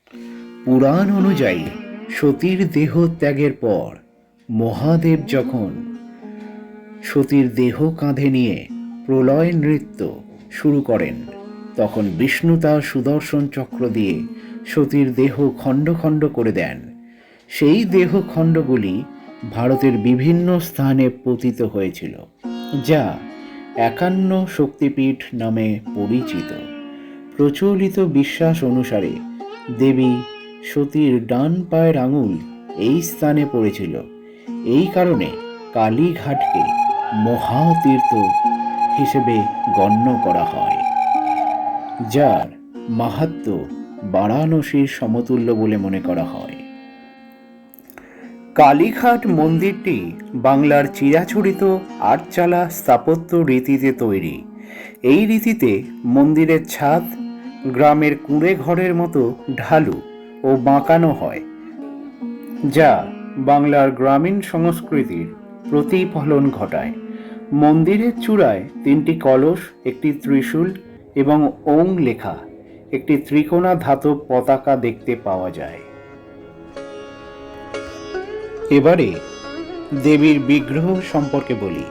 পুরাণ অনুযায়ী সতীর দেহ ত্যাগের পর মহাদেব যখন সতীর দেহ কাঁধে নিয়ে প্রলয় নৃত্য শুরু করেন, তখন বিষ্ণু তার সুদর্শন চক্র দিয়ে সতীর দেহ খণ্ড খণ্ড করে দেন। সেই দেহ খণ্ডগুলি ভারতের বিভিন্ন স্থানে পতিত হয়েছিল, যা ৫১ শক্তিপীঠ নামে পরিচিত। প্রচলিত বিশ্বাস অনুসারে দেবী সতীর ডান পায়ের আঙুল এই স্থানে পড়েছিল। এই কারণে কালীঘাটকে মহাতীর্থ হিসেবে গণ্য করা হয়, যার মাহাত্ম্য বারাণসীর সমতুল্য বলে মনে করা হয়। কালীঘাট মন্দিরটি বাংলার চিরাচরিত আটচালা স্থাপত্য রীতিতে তৈরি। এই রীতিতে মন্দিরের ছাদ গ্রামের কুঁড়ে ঘরের মতো ঢালু ও বাঁকানো হয়, যা বাংলার গ্রামীণ সংস্কৃতির প্রতিফলন ঘটায়। মন্দিরের চূড়ায় ৩টি কলস, একটি ত্রিশূল এবং ওং লেখা একটি ত্রিকোণা ধাতব পতাকা দেখতে পাওয়া যায়। এবারে দেবীর বিগ্রহ সম্পর্কে বলি।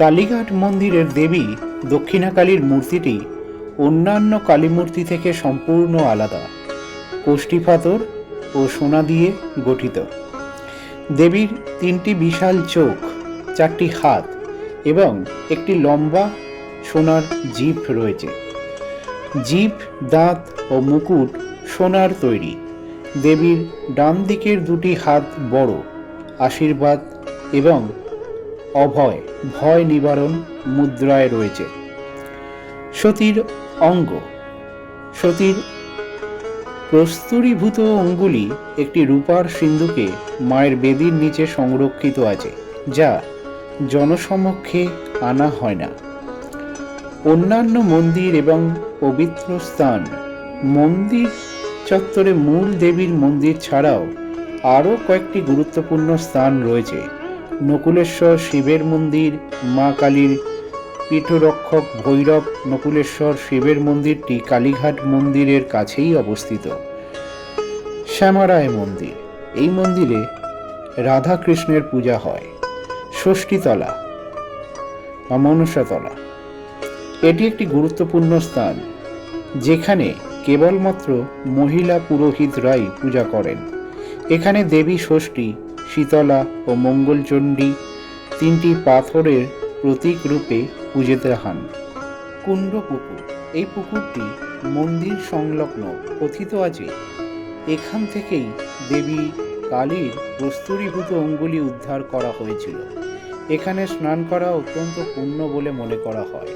কালীঘাট মন্দিরের দেবী দক্ষিণাকালীর মূর্তিটি অন্যান্য কালী মূর্তি থেকে সম্পূর্ণ আলাদা। কোষ্ঠী পাথর ও সোনা দিয়ে গঠিত। দেবীর ৩টি বিশাল চোখ, ৪টি হাত এবং একটি লম্বা সোনার জিভ রয়েছে। জিভ, দাঁত ও মুকুট সোনার তৈরি। দেবীর ডান দিকের ২টি হাত বড়, আশীর্বাদ এবং অভয় ভয় নিবারণ মুদ্রায় রয়েছে। সতীর অঙ্গ। সতীর প্রস্তরীভূত অঙ্গুলি একটি রূপার সিন্ধুকে মায়ের বেদির নিচে সংরক্ষিত আছে, যা জনসমক্ষে আনা হয় না। অন্যান্য মন্দির এবং পবিত্র স্থান। মন্দির চত্বরে মূল দেবীর মন্দির ছাড়াও আরও কয়েকটি গুরুত্বপূর্ণ স্থান রয়েছে। নকুলেশ্বর শিবের মন্দির, মা কালীর পীঠরক্ষক ভৈরব নকুলেশ্বর শিবের মন্দিরটি কালীঘাট মন্দিরের কাছেই অবস্থিত। শ্যামারায় মন্দির। এই মন্দিরে রাধা কৃষ্ণের পূজা হয়। ষষ্ঠীতলা বা মনসাতলা, এটি একটি গুরুত্বপূর্ণ স্থান, যেখানে কেবলমাত্র মহিলা পুরোহিতরাই পূজা করেন। এখানে দেবী ষষ্ঠী, শীতলা ও মঙ্গলচণ্ডী ৩টি পাথরের প্রতীক রূপে পূজিত হন। কুণ্ড পুকুর। এই পুকুরটি মন্দির সংলগ্ন। কথিত আছে এখান থেকেই দেবী কালীর প্রস্তরীভূত অঙ্গুলি উদ্ধার করা হয়েছিল। এখানে স্নান করা অত্যন্ত পুণ্য বলে মনে করা হয়।